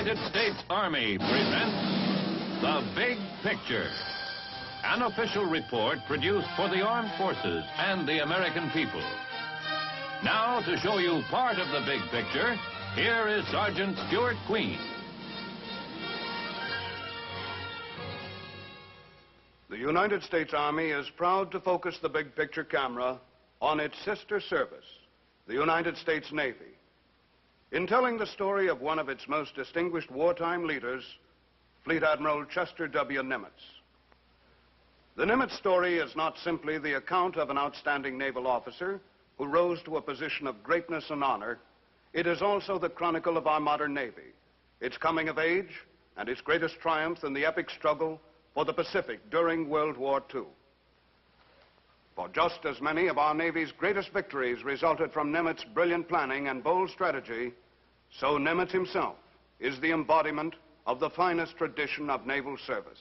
United States Army presents The Big Picture, an official report produced for the armed forces and the American people. Now, to show you part of the big picture, here is Sergeant Stuart Queen. The United States Army is proud to focus the big picture camera on its sister service, the United States Navy, in telling the story of one of its most distinguished wartime leaders, Fleet Admiral Chester W. Nimitz. The Nimitz story is not simply the account of an outstanding naval officer who rose to a position of greatness and honor. It is also the chronicle of our modern Navy, its coming of age, and its greatest triumph in the epic struggle for the Pacific during World War II. For just as many of our Navy's greatest victories resulted from Nimitz's brilliant planning and bold strategy, so Nimitz himself is the embodiment of the finest tradition of naval service.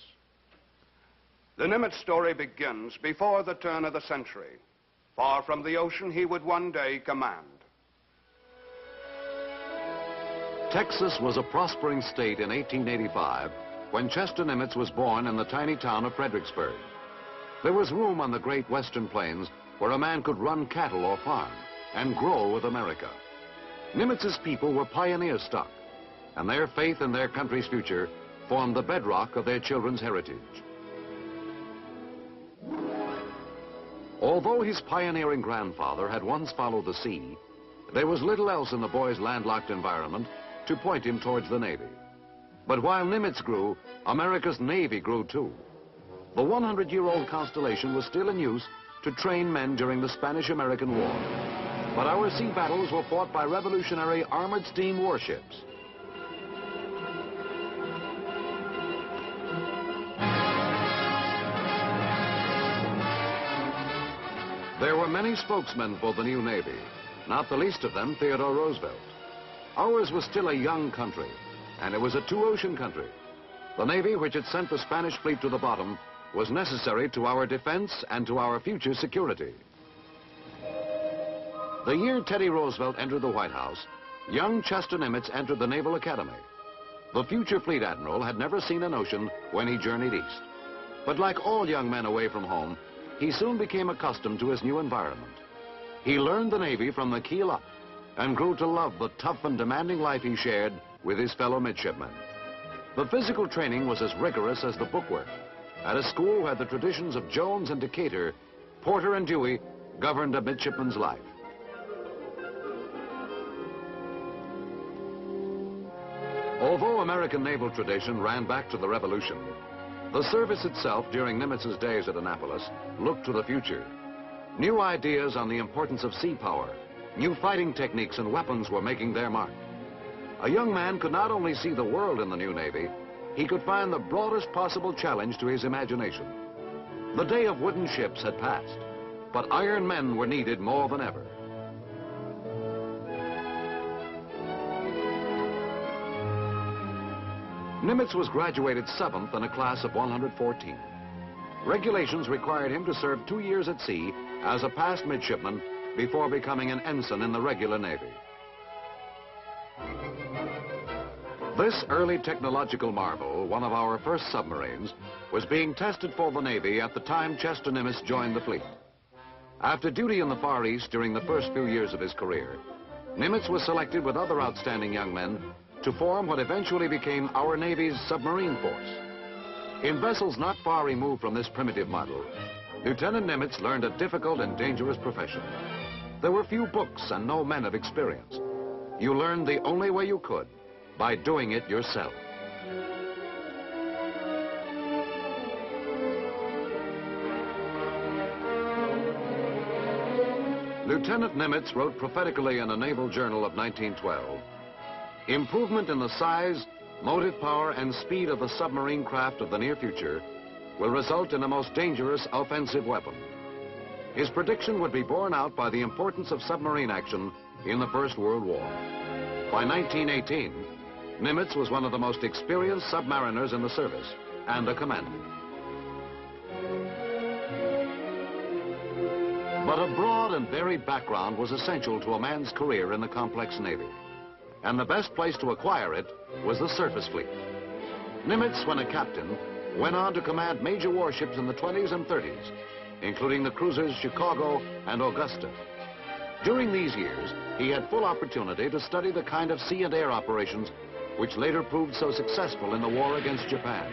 The Nimitz story begins before the turn of the century. Far from the ocean, he would one day command. Texas was a prospering state in 1885 when Chester Nimitz was born in the tiny town of Fredericksburg. There was room on the great western plains where a man could run cattle or farm and grow with America. Nimitz's people were pioneer stock, and their faith in their country's future formed the bedrock of their children's heritage. Although his pioneering grandfather had once followed the sea, there was little else in the boy's landlocked environment to point him towards the Navy. But while Nimitz grew, America's Navy grew too. The 100-year-old Constellation was still in use to train men during the Spanish-American War. But our sea battles were fought by revolutionary armored steam warships. There were many spokesmen for the new Navy, not the least of them Theodore Roosevelt. Ours was still a young country, and it was a two-ocean country. The Navy, which had sent the Spanish fleet to the bottom, was necessary to our defense and to our future security. The year Teddy Roosevelt entered the White House, young Chester Nimitz entered the Naval Academy. The future fleet admiral had never seen an ocean when he journeyed east. But like all young men away from home, he soon became accustomed to his new environment. He learned the Navy from the keel up and grew to love the tough and demanding life he shared with his fellow midshipmen. The physical training was as rigorous as the bookwork. At a school where the traditions of Jones and Decatur, Porter and Dewey governed a midshipman's life. Although American naval tradition ran back to the Revolution, the service itself during Nimitz's days at Annapolis looked to the future. New ideas on the importance of sea power, new fighting techniques and weapons were making their mark. A young man could not only see the world in the new Navy, he could find the broadest possible challenge to his imagination. The day of wooden ships had passed, but iron men were needed more than ever. Nimitz was graduated 7th in a class of 114. Regulations required him to serve 2 years at sea as a passed midshipman before becoming an ensign in the regular Navy. This early technological marvel, one of our first submarines, was being tested for the Navy at the time Chester Nimitz joined the fleet. After duty in the Far East during the first few years of his career, Nimitz was selected with other outstanding young men to form what eventually became our Navy's submarine force. In vessels not far removed from this primitive model, Lieutenant Nimitz learned a difficult and dangerous profession. There were few books and no men of experience. You learned the only way you could, by doing it yourself. Lieutenant Nimitz wrote prophetically in a naval journal of 1912, "Improvement in the size, motive power, and speed of the submarine craft of the near future will result in a most dangerous offensive weapon." His prediction would be borne out by the importance of submarine action in the First World War. By 1918, Nimitz was one of the most experienced submariners in the service and a commander. But a broad and varied background was essential to a man's career in the complex Navy. and the best place to acquire it was the surface fleet. Nimitz, when a captain, went on to command major warships in the 20s and 30s, including the cruisers Chicago and Augusta. During these years, he had full opportunity to study the kind of sea and air operations which later proved so successful in the war against Japan.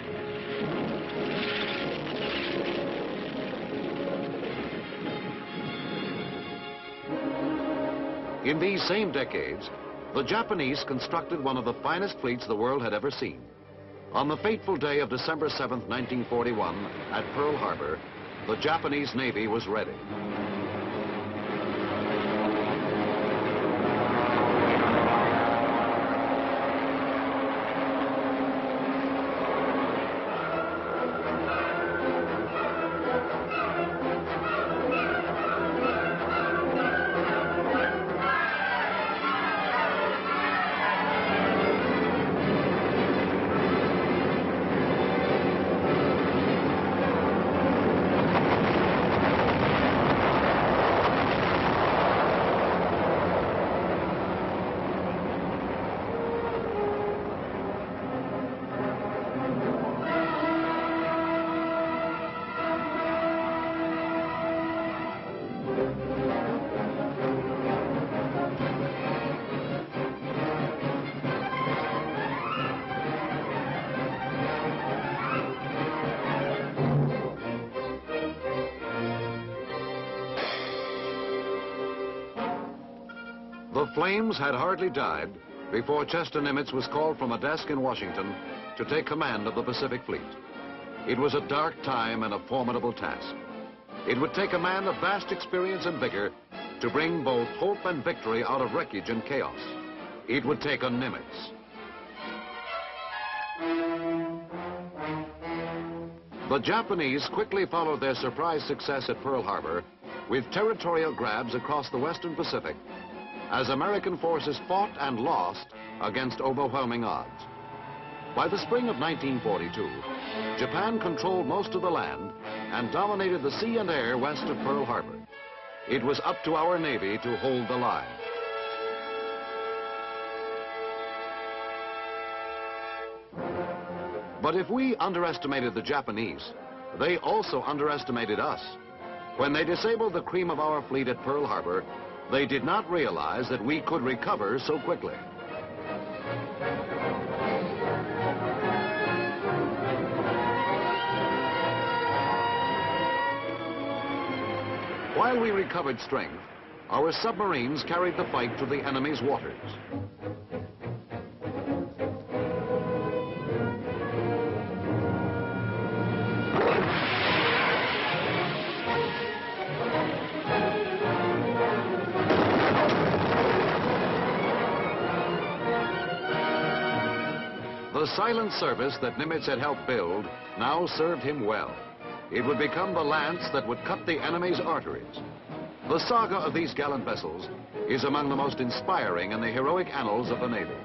In these same decades, the Japanese constructed one of the finest fleets the world had ever seen. On the fateful day of December 7th, 1941, at Pearl Harbor, the Japanese Navy was ready. The flames had hardly died before Chester Nimitz was called from a desk in Washington to take command of the Pacific Fleet. It was a dark time and a formidable task. It would take a man of vast experience and vigor to bring both hope and victory out of wreckage and chaos. It would take a Nimitz. The Japanese quickly followed their surprise success at Pearl Harbor with territorial grabs across the Western Pacific as American forces fought and lost against overwhelming odds. By the spring of 1942, Japan controlled most of the land and dominated the sea and air west of Pearl Harbor. It was up to our Navy to hold the line. But if we underestimated the Japanese, they also underestimated us. When they disabled the cream of our fleet at Pearl Harbor, they did not realize that we could recover so quickly. While we recovered strength, our submarines carried the fight to the enemy's waters. The silent service that Nimitz had helped build now served him well. It would become the lance that would cut the enemy's arteries. The saga of these gallant vessels is among the most inspiring in the heroic annals of the Navy.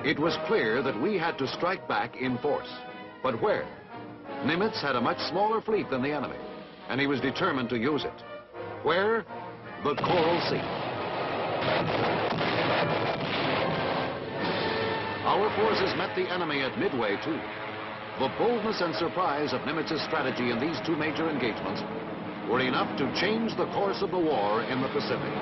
It was clear that we had to strike back in force. But where? Nimitz had a much smaller fleet than the enemy, and he was determined to use it. Where? The Coral Sea. Our forces met the enemy at Midway, too. The boldness and surprise of Nimitz's strategy in these two major engagements were enough to change the course of the war in the Pacific.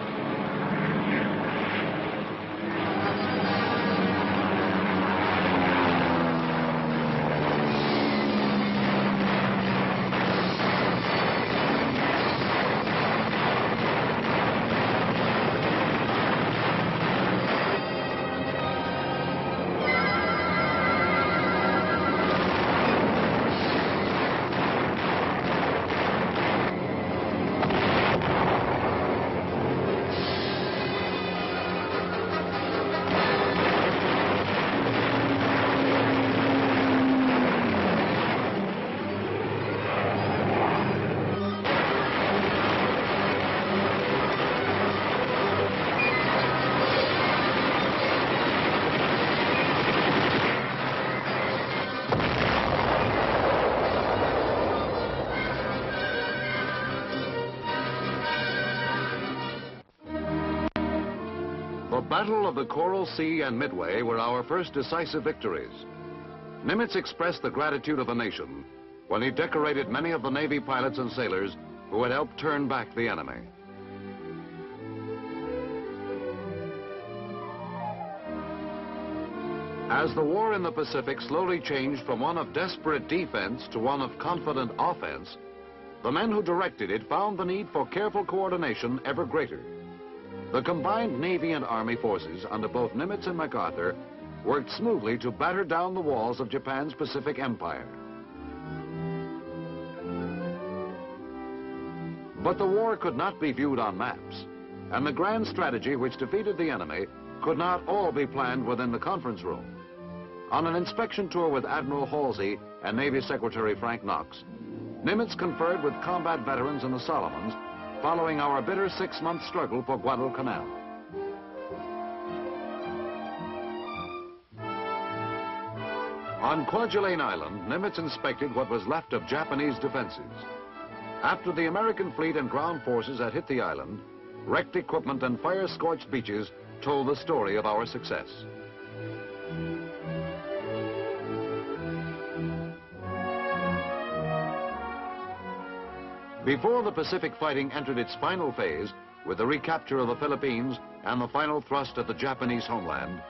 Battle of the Coral Sea and Midway were our first decisive victories. Nimitz expressed the gratitude of the nation when he decorated many of the Navy pilots and sailors who had helped turn back the enemy. As the war in the Pacific slowly changed from one of desperate defense to one of confident offense, the men who directed it found the need for careful coordination ever greater. The combined Navy and Army forces under both Nimitz and MacArthur worked smoothly to batter down the walls of Japan's Pacific Empire. But the war could not be viewed on maps, and the grand strategy which defeated the enemy could not all be planned within the conference room. On an inspection tour with Admiral Halsey and Navy Secretary Frank Knox, Nimitz conferred with combat veterans in the Solomons following our bitter 6-month struggle for Guadalcanal. On Kwajalein Island, Nimitz inspected what was left of Japanese defenses. After the American fleet and ground forces had hit the island, wrecked equipment and fire-scorched beaches told the story of our success. Before the Pacific fighting entered its final phase, with the recapture of the Philippines and the final thrust at the Japanese homeland,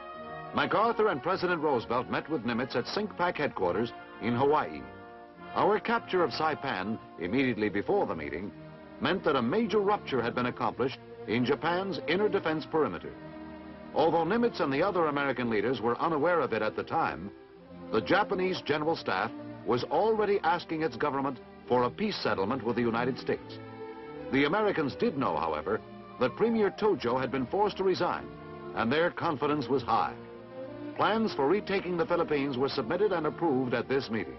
MacArthur and President Roosevelt met with Nimitz at CINCPAC headquarters in Hawaii. Our capture of Saipan immediately before the meeting meant that a major rupture had been accomplished in Japan's inner defense perimeter. Although Nimitz and the other American leaders were unaware of it at the time, the Japanese General Staff was already asking its government for a peace settlement with the United States. The Americans did know, however, that Premier Tojo had been forced to resign, and their confidence was high. Plans for retaking the Philippines were submitted and approved at this meeting.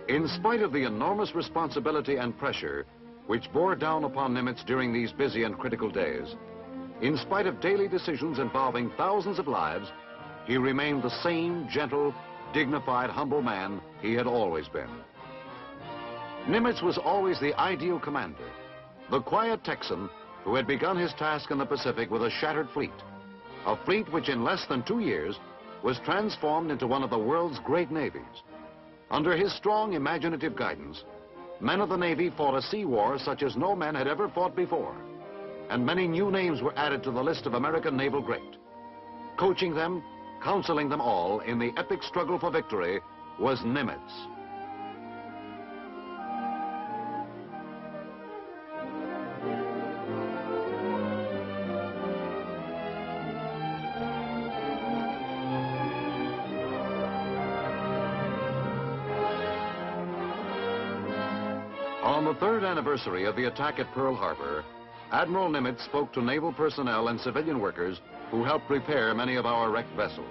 In spite of the enormous responsibility and pressure which bore down upon Nimitz during these busy and critical days, in spite of daily decisions involving thousands of lives, he remained the same gentle, dignified, humble man he had always been. Nimitz was always the ideal commander, the quiet Texan who had begun his task in the Pacific with a shattered fleet, a fleet which in less than 2 years was transformed into one of the world's great navies. Under his strong, imaginative guidance, men of the Navy fought a sea war such as no man had ever fought before, and many new names were added to the list of American naval great. Coaching them, counseling them all in the epic struggle for victory was Nimitz. On the 3rd anniversary of the attack at Pearl Harbor, Admiral Nimitz spoke to naval personnel and civilian workers who helped repair many of our wrecked vessels.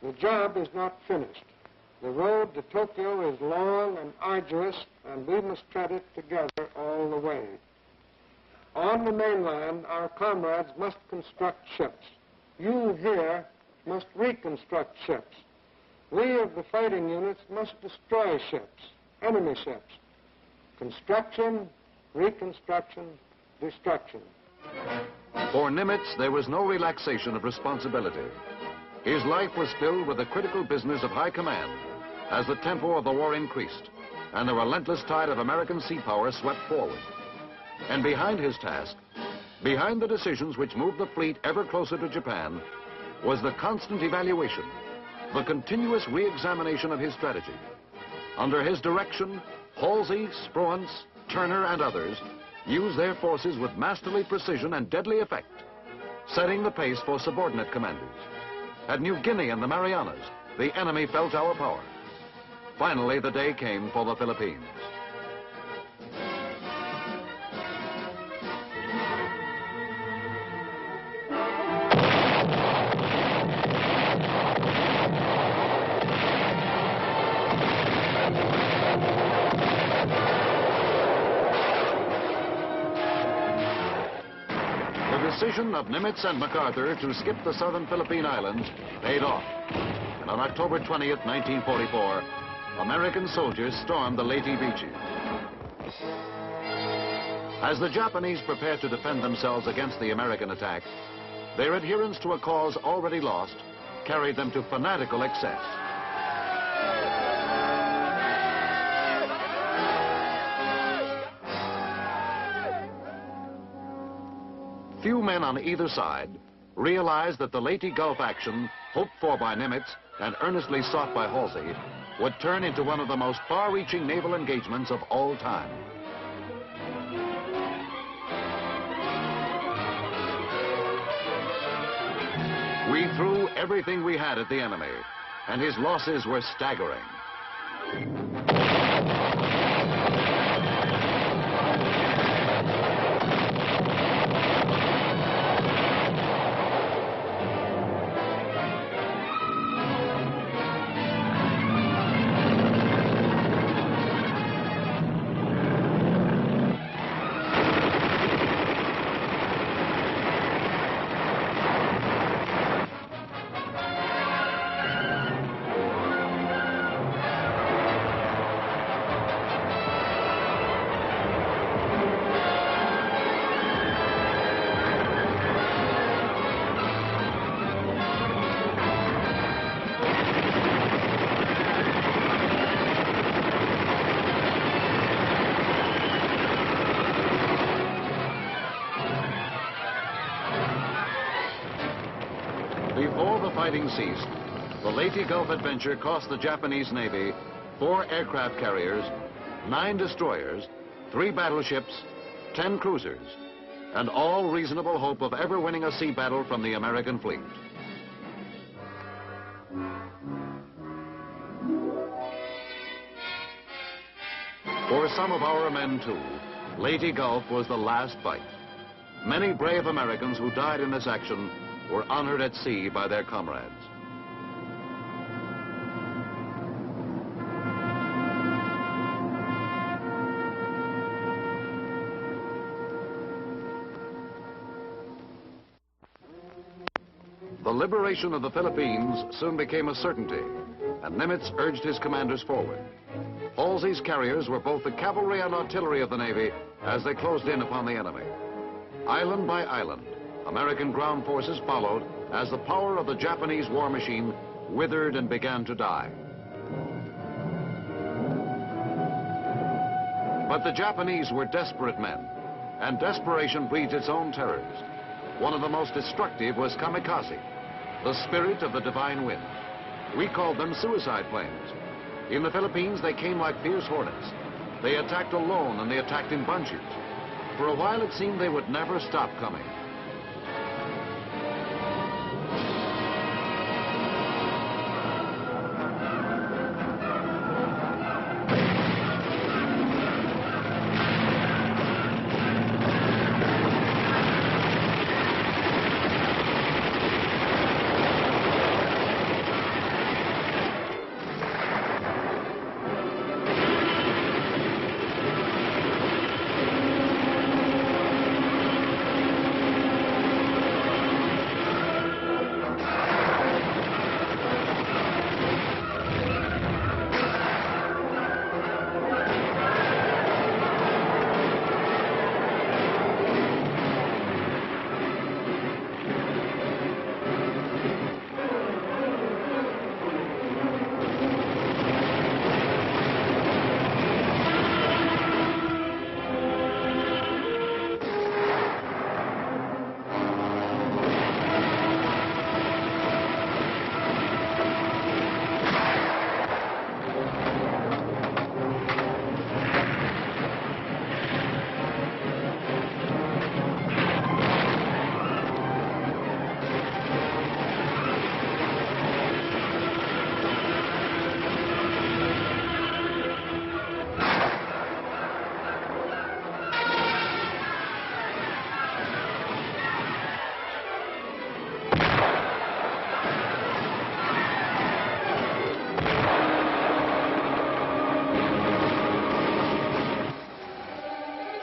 The job is not finished. The road to Tokyo is long and arduous, and we must tread it together all the way. On the mainland, our comrades must construct ships. You here must reconstruct ships. We of the fighting units must destroy ships, enemy ships. Construction, reconstruction, destruction. For Nimitz, there was no relaxation of responsibility. His life was filled with the critical business of high command as the tempo of the war increased and the relentless tide of American sea power swept forward. And behind his task, behind the decisions which moved the fleet ever closer to Japan, was the constant evaluation, the continuous re-examination of his strategy. Under his direction, Halsey, Spruance, Turner, and others used their forces with masterly precision and deadly effect, setting the pace for subordinate commanders. At New Guinea and the Marianas, the enemy felt our power. Finally, the day came for the Philippines. The decision of Nimitz and MacArthur to skip the southern Philippine Islands paid off. And on October 20th, 1944, American soldiers stormed the Leyte beaches. As the Japanese prepared to defend themselves against the American attack, their adherence to a cause already lost carried them to fanatical excess. Few men on either side realized that the Leyte Gulf action, hoped for by Nimitz and earnestly sought by Halsey, would turn into one of the most far-reaching naval engagements of all time. We threw everything we had at the enemy, and his losses were staggering. Before the fighting ceased, the Leyte Gulf adventure cost the Japanese Navy 4 aircraft carriers, 9 destroyers, 3 battleships, 10 cruisers, and all reasonable hope of ever winning a sea battle from the American fleet. For some of our men, too, Leyte Gulf was the last fight. Many brave Americans who died in this action were honored at sea by their comrades. The liberation of the Philippines soon became a certainty, and Nimitz urged his commanders forward. Halsey's carriers were both the cavalry and artillery of the Navy as they closed in upon the enemy. Island by island, American ground forces followed as the power of the Japanese war machine withered and began to die. But the Japanese were desperate men, and desperation breeds its own terrors. One of the most destructive was kamikaze, the spirit of the divine wind. We called them suicide planes. In the Philippines, they came like fierce hornets. They attacked alone and they attacked in bunches. For a while, it seemed they would never stop coming.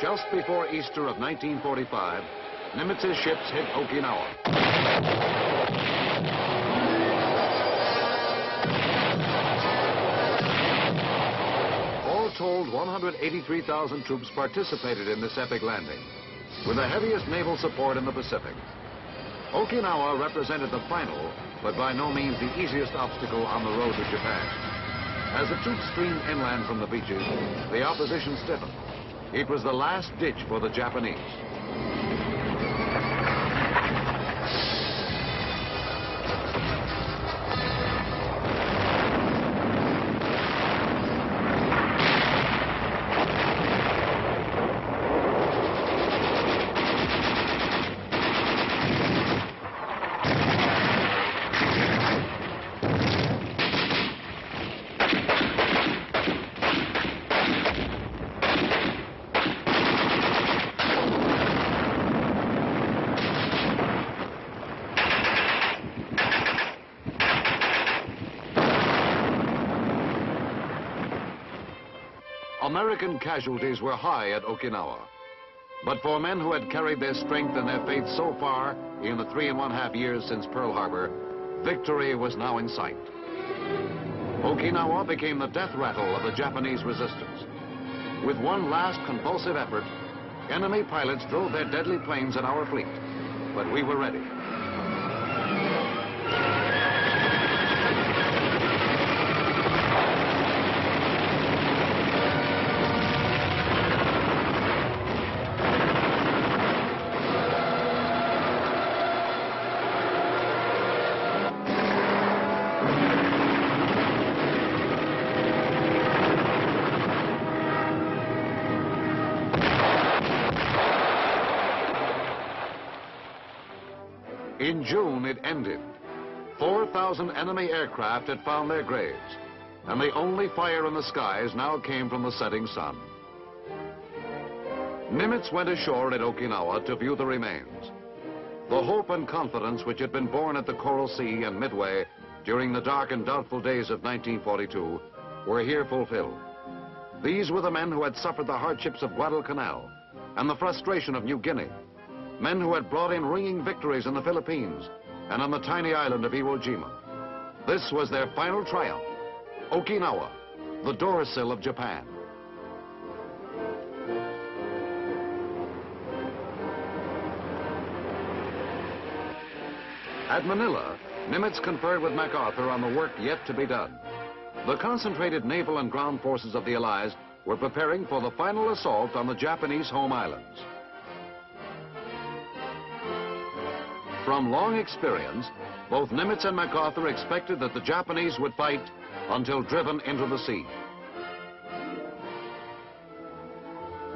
Just before Easter of 1945, Nimitz's ships hit Okinawa. told 183,000 troops participated in this epic landing, with the heaviest naval support in the Pacific. Okinawa represented the final, but by no means the easiest obstacle on the road to Japan. As the troops streamed inland from the beaches, the opposition stiffened. It was the last ditch for the Japanese. American casualties were high at Okinawa. But for men who had carried their strength and their faith so far in the 3½ years since Pearl Harbor, victory was now in sight. Okinawa became the death rattle of the Japanese resistance. With one last convulsive effort, enemy pilots drove their deadly planes at our fleet. But we were ready. In June, it ended. 4,000 enemy aircraft had found their graves, and the only fire in the skies now came from the setting sun. Nimitz went ashore at Okinawa to view the remains. The hope and confidence which had been born at the Coral Sea and Midway during the dark and doubtful days of 1942 were here fulfilled. These were the men who had suffered the hardships of Guadalcanal and the frustration of New Guinea. Men who had brought in ringing victories in the Philippines and on the tiny island of Iwo Jima. This was their final triumph. Okinawa, the doorsill of Japan. At Manila, Nimitz conferred with MacArthur on the work yet to be done. The concentrated naval and ground forces of the Allies were preparing for the final assault on the Japanese home islands. From long experience, both Nimitz and MacArthur expected that the Japanese would fight until driven into the sea.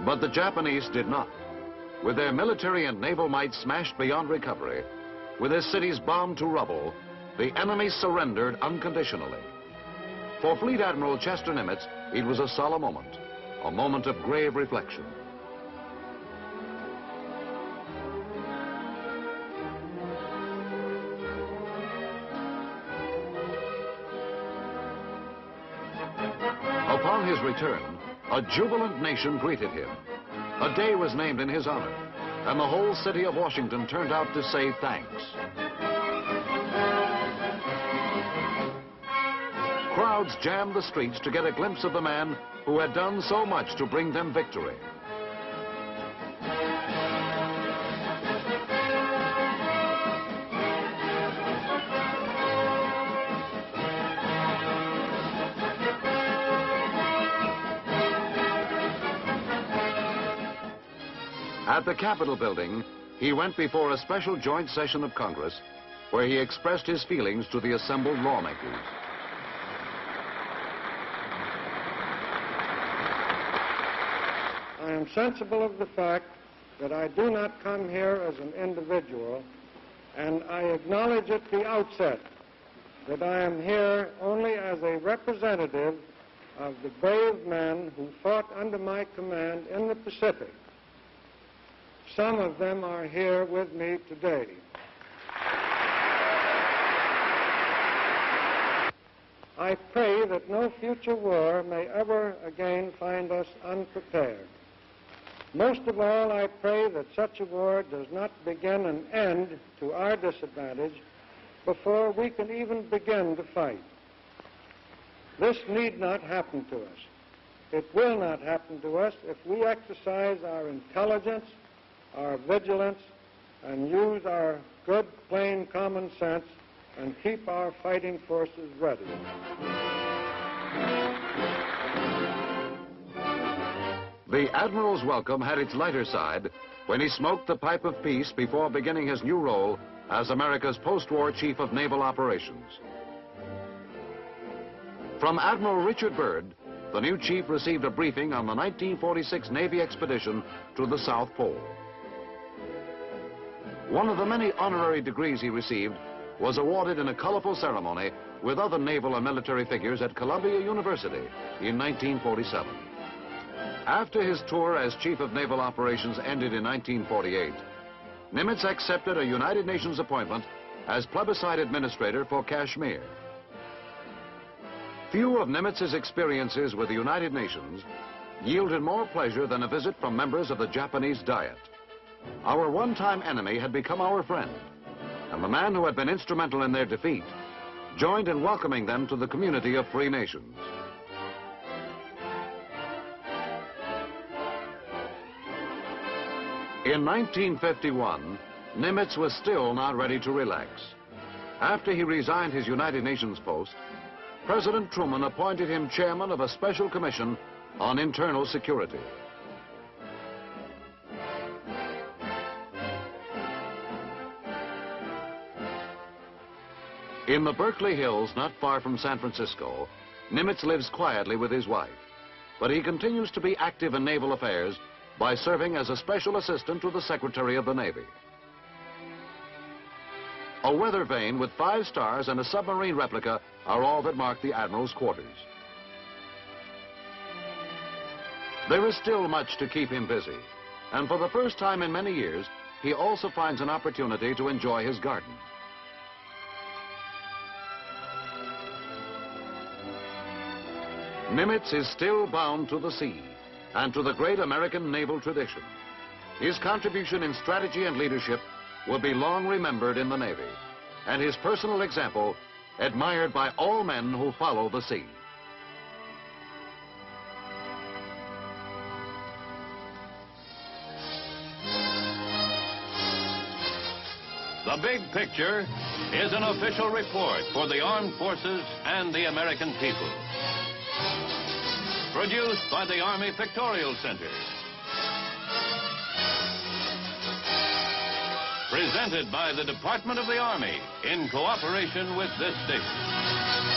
But the Japanese did not. With their military and naval might smashed beyond recovery, with their cities bombed to rubble, the enemy surrendered unconditionally. For Fleet Admiral Chester Nimitz, it was a solemn moment, a moment of grave reflection. Upon his return, a jubilant nation greeted him. A day was named in his honor, and the whole city of Washington turned out to say thanks. Crowds jammed the streets to get a glimpse of the man who had done so much to bring them victory. At the Capitol building, he went before a special joint session of Congress where he expressed his feelings to the assembled lawmakers. I am sensible of the fact that I do not come here as an individual, and I acknowledge at the outset that I am here only as a representative of the brave men who fought under my command in the Pacific. Some of them are here with me today. I pray that no future war may ever again find us unprepared. Most of all, I pray that such a war does not begin and end to our disadvantage before we can even begin to fight. This need not happen to us. It will not happen to us if we exercise our intelligence, our vigilance, and use our good, plain common sense and keep our fighting forces ready. The Admiral's welcome had its lighter side when he smoked the pipe of peace before beginning his new role as America's post-war Chief of Naval Operations. From Admiral Richard Byrd, the new chief received a briefing on the 1946 Navy expedition to the South Pole. One of the many honorary degrees he received was awarded in a colorful ceremony with other naval and military figures at Columbia University in 1947. After his tour as Chief of Naval Operations ended in 1948, Nimitz accepted a United Nations appointment as plebiscite administrator for Kashmir. Few of Nimitz's experiences with the United Nations yielded more pleasure than a visit from members of the Japanese Diet. Our one-time enemy had become our friend, and the man who had been instrumental in their defeat joined in welcoming them to the community of free nations. In 1951, Nimitz was still not ready to relax. After he resigned his United Nations post, President Truman appointed him chairman of a special commission on internal security. In the Berkeley Hills, not far from San Francisco, Nimitz lives quietly with his wife, but he continues to be active in naval affairs by serving as a special assistant to the Secretary of the Navy. A weather vane with 5 stars and a submarine replica are all that mark the Admiral's quarters. There is still much to keep him busy, and for the first time in many years, he also finds an opportunity to enjoy his garden. Nimitz is still bound to the sea and to the great American naval tradition. His contribution in strategy and leadership will be long remembered in the Navy, and his personal example admired by all men who follow the sea. The Big Picture is an official report for the armed forces and the American people. Produced by the Army Pictorial Center. Presented by the Department of the Army in cooperation with this station.